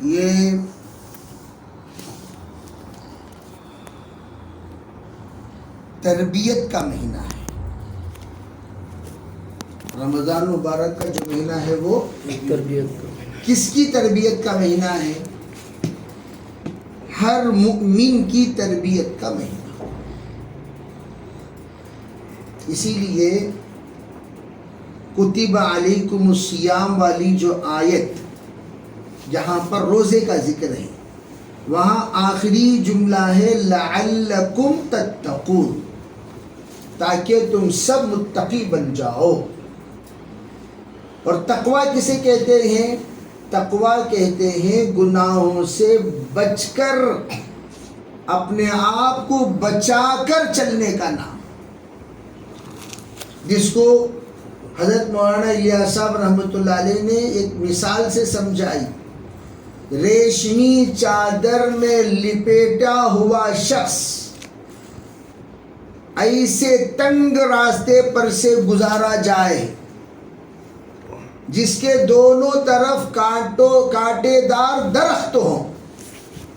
یہ تربیت کا مہینہ ہے. رمضان مبارک کا جو مہینہ ہے وہ تربیت کا. کس کی تربیت کا مہینہ ہے؟ ہر مؤمن کی تربیت کا مہینہ. اسی لیے کتب علیکم الصیام والی جو آیت جہاں پر روزے کا ذکر ہے وہاں آخری جملہ ہے لعلکم تتقون، تاکہ تم سب متقی بن جاؤ. اور تقوی کسے کہتے ہیں؟ تقوی کہتے ہیں گناہوں سے بچ کر، اپنے آپ کو بچا کر چلنے کا نام، جس کو حضرت مولانا الیاس صاحب رحمۃ اللہ علیہ نے ایک مثال سے سمجھائی. ریشمی چادر میں لپیٹا ہوا شخص ایسے تنگ راستے پر سے گزارا جائے جس کے دونوں طرف کانٹے دار درخت ہوں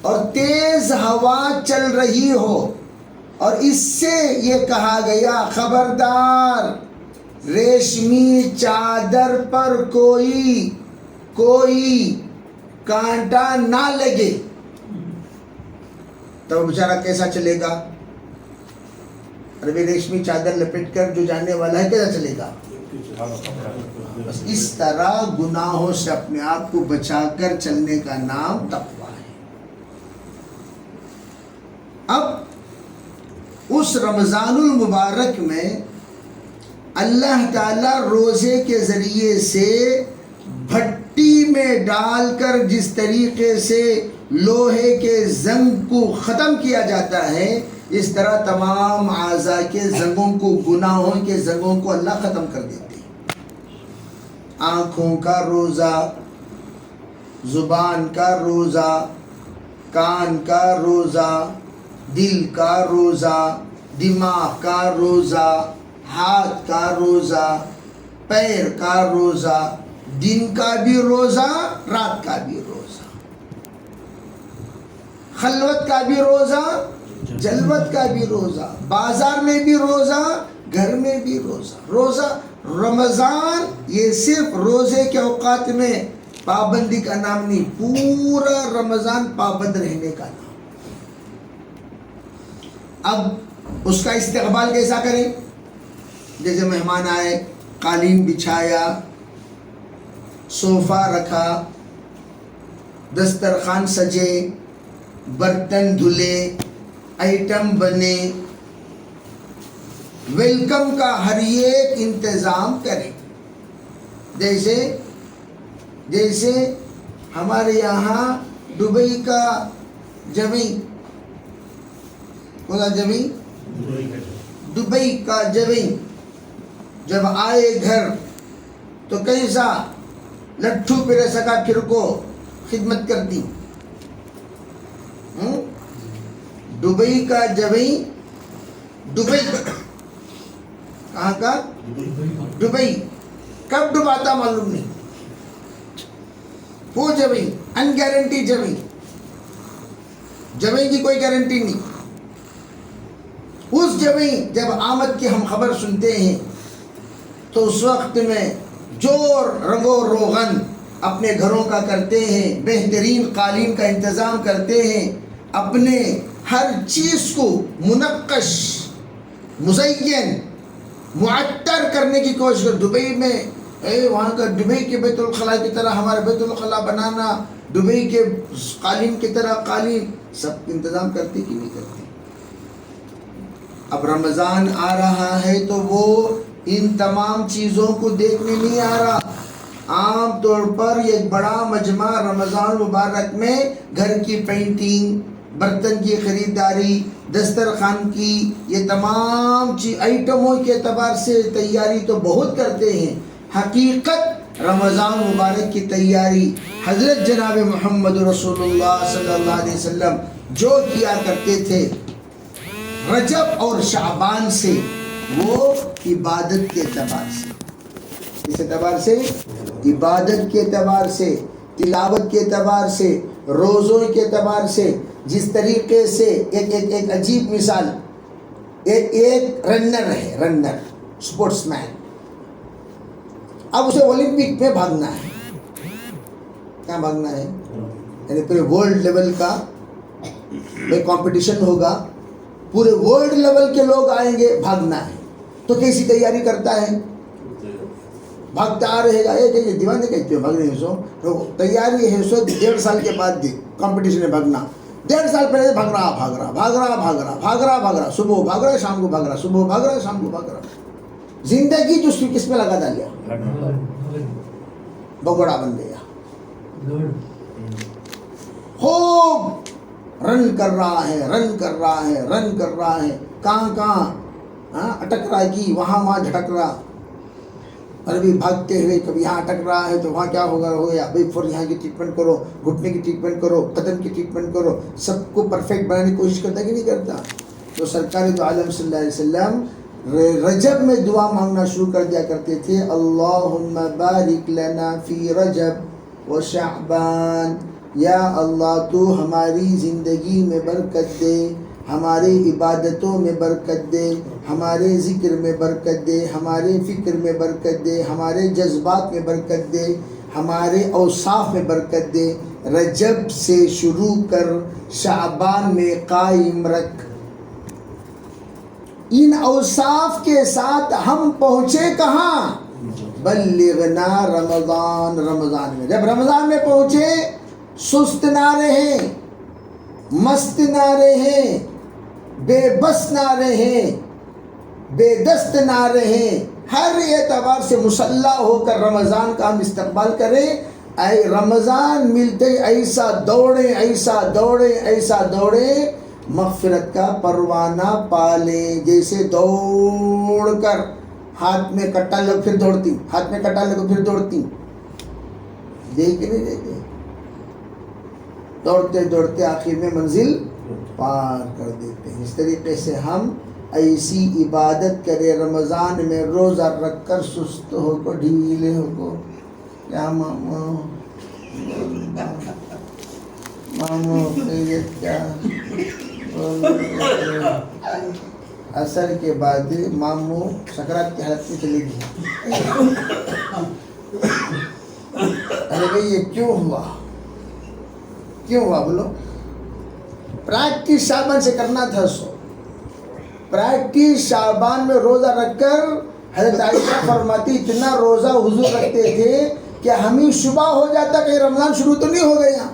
اور تیز ہوا چل رہی ہو، اور اس سے یہ کہا گیا خبردار ریشمی چادر پر کوئی کانٹا نہ لگے، تو وہ بیچارہ کیسا چلے گا؟ ارے ریشمی چادر لپیٹ کر جو جانے والا ہے کیسا چلے گا؟ بس اس طرح گناہوں سے اپنے آپ کو بچا کر چلنے کا نام تقویٰ ہے. اب اس رمضان المبارک میں اللہ تعالیٰ روزے کے ذریعے سے بھٹی میں ڈال کر جس طریقے سے لوہے کے زنگ کو ختم کیا جاتا ہے، اس طرح تمام اعضاء کے زنگوں کو، گناہوں کے زنگوں کو اللہ ختم کر دیتے ہیں. آنکھوں کا روزہ، زبان کا روزہ، کان کا روزہ، دل کا روزہ، دماغ کا روزہ، ہاتھ کا روزہ، پیر کا روزہ، دن کا بھی روزہ، رات کا بھی روزہ، خلوت کا بھی روزہ، جلوت کا بھی روزہ، بازار میں بھی روزہ، گھر میں بھی روزہ. روزہ رمضان یہ صرف روزے کے اوقات میں پابندی کا نام نہیں، پورا رمضان پابند رہنے کا نام. اب اس کا استقبال کیسا کریں؟ جیسے مہمان آئے، قالین بچھایا، صوفہ رکھا، دسترخوان سجے، برتن دھلے، آئٹم بنے، ویلکم کا ہر ایک انتظام کریں. جیسے ہمارے یہاں دبئی کا جوئی، دبئی کا جوئی جب آئے گھر تو کیسا لٹھو پھرے سکا پھر کو خدمت کرتی. دبئی کا جوئی، دبئی کہاں کا؟ دبئی. کب ڈباتا معلوم نہیں. وہ جوئی ان گارنٹی جوئی، جوئی کی کوئی گارنٹی نہیں. اس جوئی جب آمد کی ہم خبر سنتے ہیں تو اس وقت میں جو رنگ و روغن اپنے گھروں کا کرتے ہیں، بہترین قالین کا انتظام کرتے ہیں، اپنے ہر چیز کو منقش، مزین، معطر کرنے کی کوشش کر. دبئی میں وہاں کا دبئی کے بیت الخلاء کی طرح ہمارے بیت الخلاء بنانا، دبئی کے قالین کی طرح قالین، سب انتظام کرتے کہ نہیں کرتے. اب رمضان آ رہا ہے تو وہ ان تمام چیزوں کو دیکھنے نہیں آ رہا. عام طور پر ایک بڑا مجمع رمضان مبارک میں گھر کی پینٹنگ، برتن کی خریداری، دسترخوان کی، یہ تمام آئٹموں کے اعتبار سے تیاری تو بہت کرتے ہیں. حقیقت رمضان مبارک کی تیاری حضرت جناب محمد رسول اللہ صلی اللہ علیہ وسلم جو کیا کرتے تھے رجب اور شعبان سے، وہ عبادت کے اعتبار سے، اس اعتبار سے، عبادت کے اعتبار سے تلاوت کے اعتبار سے، روزوں کے اعتبار سے، جس طریقے سے ایک عجیب مثال، ایک رنر ہے، رنر اسپورٹس مین، اب اسے اولمپک میں بھاگنا ہے. کیا بھاگنا ہے؟ یعنی پورے ورلڈ لیول کا ایک کمپٹیشن ہوگا، پورے ورلڈ لیول کے لوگ آئیں گے، بھاگنا ہے. تو کیسی تیاری کرتا ہے؟ بھاگتا آ رہے گا. یہ دیوانے کہتے ہو بھاگنے سو تیاری ہے، سو 1.5 سال کے بعد کمپٹیشن میں بھاگنا. 1.5 سال پہلے بھاگ رہا، صبح بھاگ رہا، شام کو بھاگ رہا، صبح بھاگ رہا، شام کو بھاگ رہا. زندگی جو کس میں لگا ڈالیا، بگوڑا بن گیا. خوب رن کر رہا ہے، کہاں اٹک رہا ہے، وہاں جھٹک رہا. اور بھی بھاگتے ہوئے کبھی یہاں اٹک رہا ہے تو وہاں کیا ہو گیا بھائی، فور یہاں کی ٹریٹمنٹ کرو، گھٹنے کی ٹریٹمنٹ کرو، قدم کی ٹریٹمنٹ کرو. سب کو پرفیکٹ بنانے کی کوشش کرتا کہ نہیں کرتا؟ تو سرکار دو عالم صلی اللہ علیہ وسلم رجب میں دعا مانگنا شروع کر دیا کرتے تھے. اللہم بارک لنا فی رجب و شعبان. یا اللہ تو ہماری زندگی میں برکت دے، ہمارے عبادتوں میں برکت دے، ہمارے ذکر میں برکت دے، ہمارے فکر میں برکت دے، ہمارے جذبات میں برکت دے، ہمارے اوصاف میں برکت دے. رجب سے شروع کر شعبان میں قائم رکھ. ان اوصاف کے ساتھ ہم پہنچے کہاں؟ بلغنا رمضان. رمضان میں جب رمضان میں پہنچے، سست نہ رہیں، مست نہ رہیں، بے بس نہ رہیں، بے دست نہ رہیں، ہر اعتبار سے مسلح ہو کر رمضان کا ہم استقبال کریں. اے رمضان ملتے ایسا دوڑیں مغفرت کا پروانہ پالیں. جیسے دوڑ کر ہاتھ میں کٹا لے پھر دوڑتی، ہاتھ میں کٹا لے پھر دوڑتی، دیکھ کے نہیں دیتے، دوڑتے آخر میں منزل پار کر دیتے ہیں. اس طریقے سے ہم ایسی عبادت کرے رمضان میں، روزہ رکھ کر سست ہو کو، ڈھیلے ہو کو. کیا مامو خیریت کیا؟ اثر کے بعد مامو سکرات کی حالت میں چلے گی. ارے بھائی یہ کیوں ہوا بولو؟ پریکٹس شعبان سے کرنا تھا. پریکٹس شعبان میں روزہ رکھ کر حضرت عائشہ فرماتی اتنا روزہ حضور رکھتے تھے کہ ہمیں شبہ ہو جاتا کہ رمضان شروع تو نہیں ہو گیا.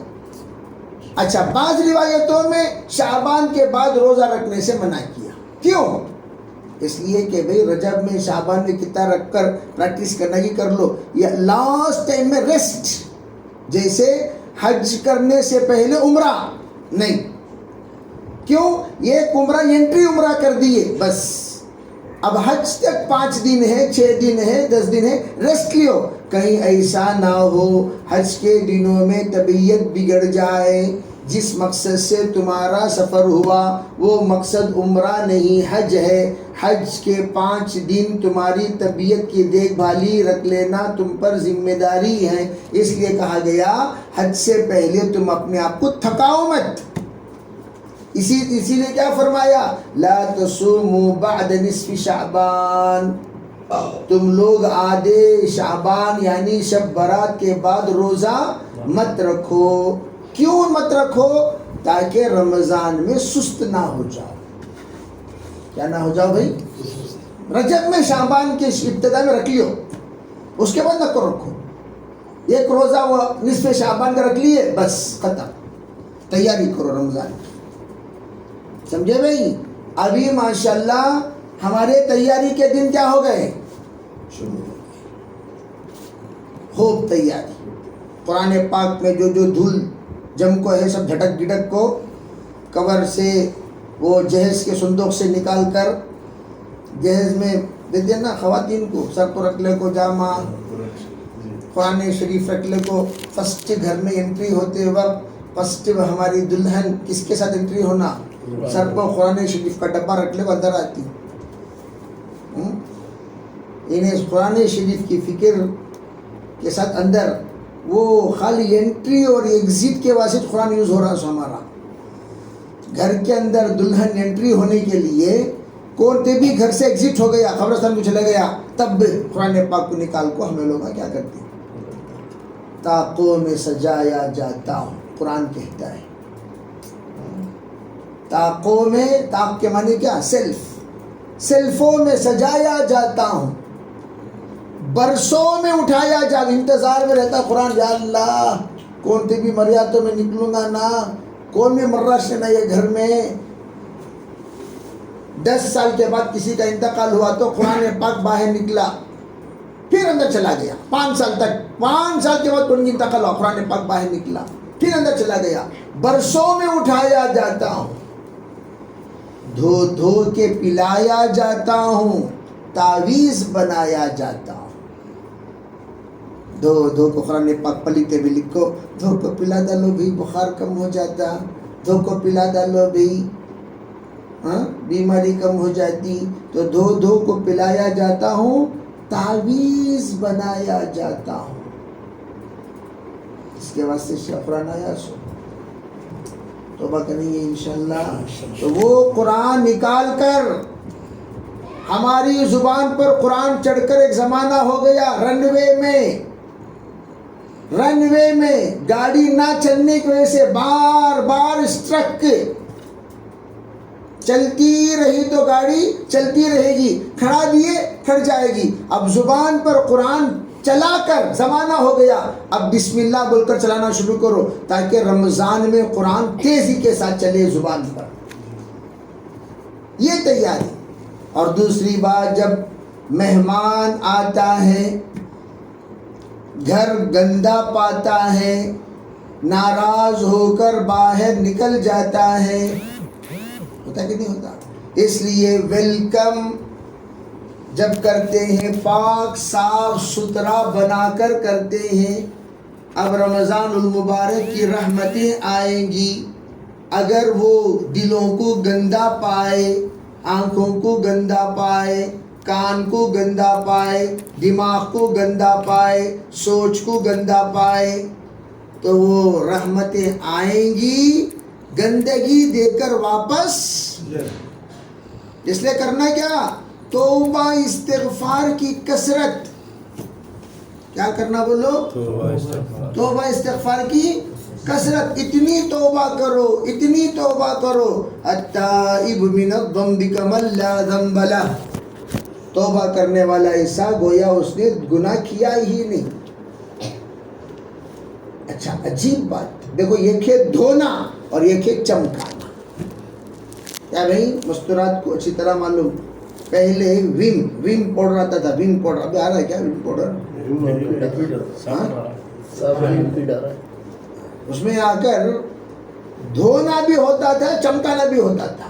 اچھا، بعض روایتوں میں شعبان کے بعد روزہ رکھنے سے منع کیا. کیوں؟ اس لیے کہ بھئی رجب میں شعبان میں کتنا رکھ کر پریکٹس کرنا کی کر لو. یہ لاسٹ ٹائم میں ریسٹ، جیسے حج کرنے سے پہلے عمرہ نہیں. کیوں؟ یہ عمرہ انٹری عمرہ کر دیے بس، اب حج تک 5 دن ہے، 6 دن ہے، 10 دن ہے، ریسٹ لیو. کہیں ایسا نہ ہو حج کے دنوں میں طبیعت بگڑ جائے. جس مقصد سے تمہارا سفر ہوا وہ مقصد عمرہ نہیں حج ہے. حج کے 5 دن تمہاری طبیعت کی دیکھ بھالی رکھ لینا تم پر ذمہ داری ہے. اس لیے کہا گیا حج سے پہلے تم اپنے آپ کو تھکاؤ مت. اسی لیے کیا فرمایا؟ لا تصوموا بعد نصف شعبان. تم لوگ آدھے شعبان یعنی شب برات کے بعد روزہ مت رکھو. کیوں مت رکھو؟ تاکہ رمضان میں سست نہ ہو جاؤ. کیا نہ ہو جاؤ بھائی؟ رجب میں شعبان کے ابتدا میں رکھ لیو، اس کے بعد نہ کرو رکھو. ایک روزہ وہ نصف شعبان کا رکھ لیے بس ختم. تیاری کرو رمضان کی. سمجھے بھائی؟ ابھی ماشاءاللہ ہمارے تیاری کے دن کیا ہو گئے؟ شروع ہو گئے. خوب تیاری. قرآن پاک میں جو دھول جم کو ہے سب جھٹک گٹک کو کور سے، وہ جہیز کے صندوق سے نکال کر جہیز میں دیتے ہیں نا خواتین کو، سر کو رکھ لے کو جامع، قرآن شریف رکھ لے کو. فرسٹ گھر میں انٹری ہوتے وقت فرسٹ ہماری دلہن کس کے ساتھ انٹری ہونا؟ سر پر قرآن شریف کا ڈبہ رکھ لے کو اندر آتی. انہیں قرآن شریف کی فکر کے ساتھ اندر وہ خالی انٹری اور ایگزٹ کے واسطے قرآن یوز ہو رہا سو ہمارا. گھر کے اندر دلہن انٹری ہونے کے لیے کوئی بھی گھر سے ایگزٹ ہو گیا, قبرستان کو چلا گیا, تب قرآن پاک کو نکال کو ہمیں لوگ کیا کرتے ہیں, طاقوں میں سجایا جاتا ہوں. قرآن کہتا ہے طاقوں میں, طاق کے معنی کیا, سیلفوں میں سجایا جاتا ہوں, برسوں میں اٹھایا جا, انتظار میں رہتا قرآن, یا اللہ کون تے بھی مریا تو میں نکلوں گا نا, کون بھی مرہ سے نہ یہ گھر میں. 10 سال کے بعد کسی کا انتقال ہوا تو قرآن پاک باہر نکلا, پھر اندر چلا گیا. 5 سال تک, 5 سال کے بعد کون کی انتقال ہوا, قرآن پاک باہر نکلا, پھر اندر چلا گیا. برسوں میں اٹھایا جاتا ہوں, دھو دھو کے پلایا جاتا ہوں, تعویذ بنایا جاتا ہوں. دھو کو قرآن پاک پلیتے بھی لکھو, دھو کو پلا ڈالو بھی بخار کم ہو جاتا, دھو کو پلا ڈالو بھی بیماری کم ہو جاتی. تو دھو کو پلایا جاتا ہوں, تعویذ بنایا جاتا ہوں. اس کے واسطے قرآن آیا سو توبہ کریں گے انشاءاللہ. تو وہ قرآن نکال کر ہماری زبان پر قرآن چڑھ کر ایک زمانہ ہو گیا رن وے میں گاڑی نہ چلنے کی وجہ سے بار بار اسٹرک, چلتی رہی تو گاڑی چلتی رہے گی, کھڑا دیے کھڑ جائے گی. اب زبان پر قرآن چلا کر زمانہ ہو گیا, اب بسم اللہ بول کر چلانا شروع کرو تاکہ رمضان میں قرآن تیزی کے ساتھ چلے زبان پر. یہ تیاری. اور دوسری بات, جب مہمان آتا ہے, گھر گندا پاتا ہے, ناراض ہو کر باہر نکل جاتا ہے, ہوتا کہ نہیں ہوتا, اس لیے ویلکم جب کرتے ہیں پاک صاف ستھرا بنا کر کرتے ہیں. اب رمضان المبارک کی رحمتیں آئیں گی. اگر وہ دلوں کو گندا پائے, آنکھوں کو گندا پائے, کان کو گندا پائے, دماغ کو گندا پائے, سوچ کو گندا پائے, تو وہ رحمتیں آئیں گی گندگی دے کر واپس. اس لیے کرنا کیا, توبہ استغفار کی کثرت. کیا کرنا بولو, توبہ استغفار کی کثرت. اتنی توبہ کرو, اتنی توبہ کرو, التائب من الذنب کمن لا ذنب لہ. توبہ کرنے والا ایسا گویا اس نے گناہ کیا ہی نہیں. اچھا عجیب بات دیکھو, ایک ہے دھونا اور ایک ہے چمکانا. کیا بھائی مستورات کو اچھی طرح معلوم, پہلے ویم پاؤڈر آتا تھا, ویم پاؤڈر ابھی آ رہا ہے کیا, ویم پاؤڈر اس میں آ کر دھونا بھی ہوتا تھا, چمکانا بھی ہوتا تھا.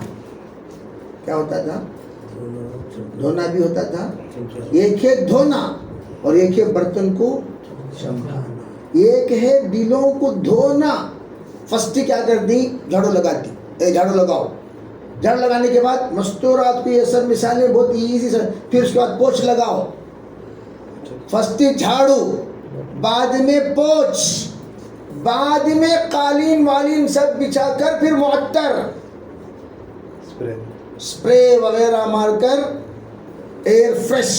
کیا ہوتا تھا, دھونا بھی ہوتا تھا. ایک ہے دھونا اور ایک ہے برتن کو چمکانا. ایک ہے دلوں کو دھونا. فرسٹ کیا کر دی, جھاڑو لگاتی, جھاڑو لگاؤ, جھاڑو لگانے کے بعد مستورات کو یہ سب مثالیں بہت ایزی سر. پھر اس کے بعد پوچھ لگاؤ. فرسٹ جھاڑو, بعد میں پوچھ, بعد میں قالین والین سب بچھا کر پھر معطر اسپرے وغیرہ مار کر ایئر فریش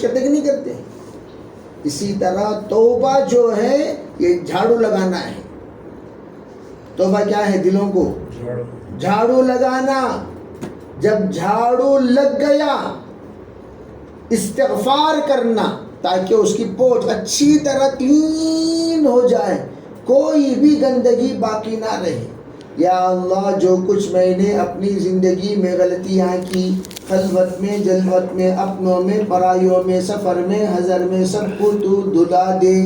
کرتے کہ نہیں کرتے. اسی طرح توبہ جو ہے یہ جھاڑو لگانا ہے. توبہ کیا ہے, دلوں کو جھاڑو لگانا. جب جھاڑو لگ گیا استغفار کرنا تاکہ اس کی پوچھ اچھی طرح کلین ہو جائے, کوئی بھی گندگی باقی نہ رہے. یا اللہ جو کچھ میں نے اپنی زندگی میں غلطیاں کی, خلوت میں, جلوت میں, اپنوں میں, پرائیوں میں, سفر میں, حضر میں, سب کو تو دھلا دے.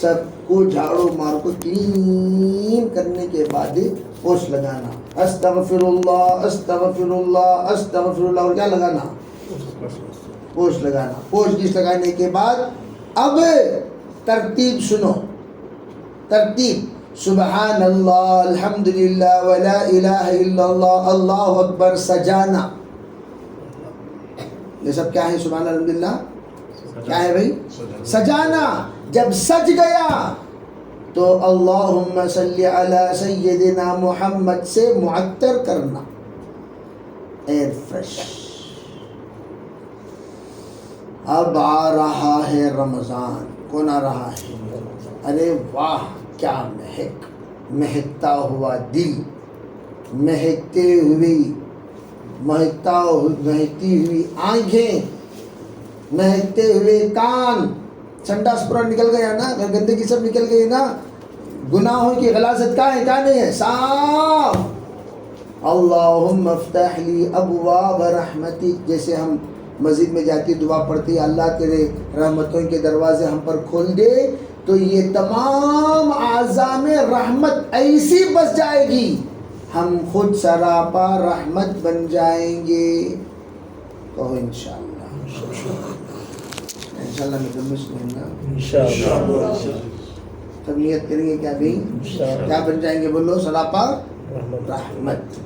سب کو جھاڑو مار کو کلین کرنے کے بعد پوچھ لگانا, استغفر اللہ استغفر اللہ استغفر اللہ. اور کیا لگانا, پوچھ لگانا. پوچھ گیس لگانے کے بعد اب ترتیب سنو, ترتیب سبحان اللہ, الحمدللہ, ولا الہ الا اللہ, اللہ اکبر, سجانا. یہ سب کیا ہے, سبحان الحمدللہ کیا ہے بھائی؟ سجانا. جب سج گیا تو اللہم صلی علی سیدنا محمد سے معطر کرنا، ایئر فریش. اب آ رہا ہے رمضان. کون آ رہا ہے؟ ارے واہ کیا مہک، مہکتا ہوا دل، مہکتی ہوئی آنکھیں، مہکتے ہوئے کان. سنڈاس پورا نکل گیا نا، گندگی سب نکل گئی نا، گناہوں کی غلاظت کا ہے کیا نہیں ہے؟ صاف. اللہم افتح لی ابواب رحمتک. جیسے ہم مسجد میں جاتی دعا پڑھتی اللہ تیرے رحمتوں کے دروازے ہم پر کھول دے، تو یہ تمام اعضاء میں رحمت ایسی بس جائے گی، ہم خود سراپا رحمت بن جائیں گے. کہو انشاءاللہ. انشاءاللہ مکمل سنیں گا انشاءاللہ. تب نیت کریں گے کیا بھی؟ کیا بن جائیں گے؟ بولو سراپا رحمت.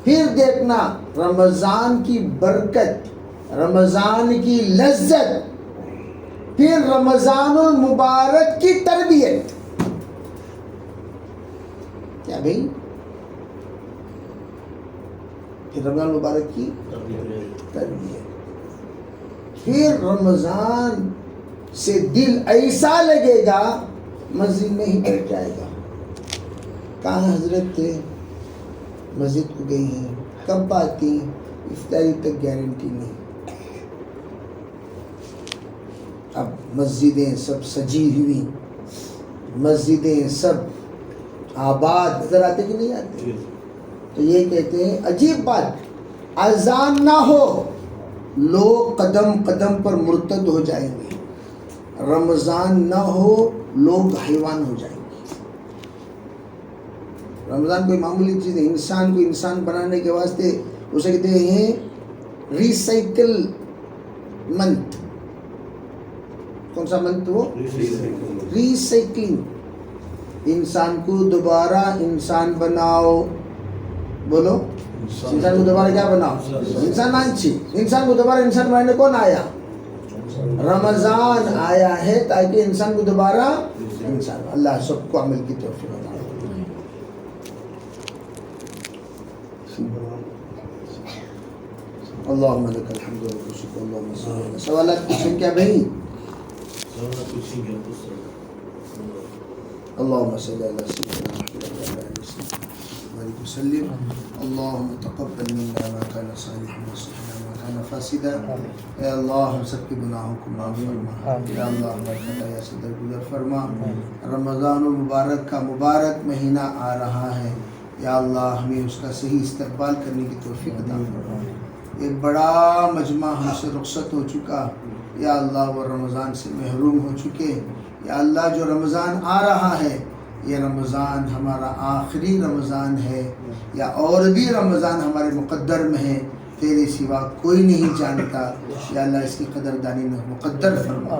پھر دیکھنا رمضان کی برکت، رمضان کی لذت، پھر رمضان المبارک کی تربیت. کیا بھائی؟ پھر رمضان المبارک کی تربیت. پھر رمضان سے دل ایسا لگے گا مسجد میں ہی بیٹھ جائے گا. کہاں حضرت تھے؟ مسجد کو گئی ہیں. کب آتی؟ افطاری تک گارنٹی نہیں. اب مسجدیں سب سجی ہوئی، مسجدیں سب آباد نظر آتے کہ نہیں آتے؟ تو یہ کہتے ہیں عجیب بات، اذان نہ ہو لوگ قدم قدم پر مرتد ہو جائیں گے، رمضان نہ ہو لوگ حیوان ہو جائیں گے. رمضان کوئی معمولی چیز ہے، انسان کو انسان بنانے کے واسطے اسے کہتے ہیں ریسائکل منتھ. کون سا منتھ وہ؟ ریسائکلنگ. انسان کو دوبارہ انسان بناؤ. بولو انسان کو دوبارہ کیا بناؤ؟ انسان اچھی. انسان کو دوبارہ انسان بنانے کون آیا؟ رمضان آیا ہے تاکہ انسان کو دوبارہ انسان. اللہ سب کو عمل کی توفیق عطا فرمائے. اللہم لک الحمد و شکر. اللہم صلی اللہ. سوالات پوچھیں کیا بھائی؟ اللہم صلی اللہ علیہ وسلم. اللہم تقبل منا ما کان صالحا وصلحا ما کان فاسدا. اے اللہ ہم سب کے گناہوں کو معاف فرما. یا اللہ ہماری خطایا سے درگزر فرما. رمضان المبارک کا مبارک مہینہ آ رہا ہے، یا اللہ ہمیں اس کا صحیح استقبال کرنے کی توفیق عطا فرما. ایک بڑا مجمع ہم سے رخصت ہو چکا، یا اللہ وہ رمضان سے محروم ہو چکے. یا اللہ جو رمضان آ رہا ہے یہ رمضان ہمارا آخری رمضان ہے، یا اور بھی رمضان ہمارے مقدر میں ہے، تیرے سوا کوئی نہیں جانتا. یا اللہ اس کی قدردانی میں مقدر فرما.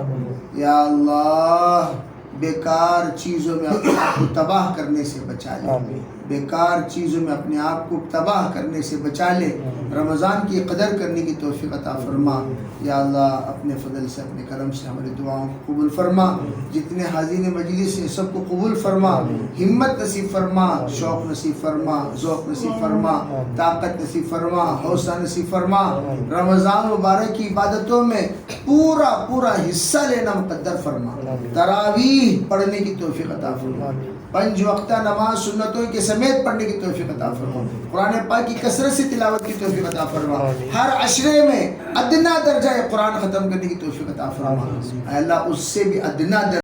یا اللہ بیکار چیزوں میں اپنے آپ کو تباہ کرنے سے بچا لے، بیکار چیزوں میں اپنے آپ کو تباہ کرنے سے بچا لے. رمضان کی قدر کرنے کی توفیق عطا فرما. یا اللہ اپنے فضل سے اپنے کرم سے ہماری دعاؤں کو قبول فرما. جتنے حاضرین مجلس ہیں سب کو قبول فرما. ہمت نصیب فرما، شوق نصیب فرما، ذوق نصیب فرما، طاقت نصیب فرما، حوصلہ نصیب فرما. رمضان مبارک کی عبادتوں میں پورا حصہ لینا مقدر فرما. تراویح پڑھنے کی توفیق عطا فرما. 5 وقتہ نماز سنتوں کے سمیت پڑھنے کی توفیق عطا فرما. قرآن پاک کی کثرت سے تلاوت کی توفیق عطا فرما. ہر عشرے میں ادنا درجہ قرآن ختم کرنے کی توفیق عطا فرما. اے اللہ اس سے بھی ادنا درجہ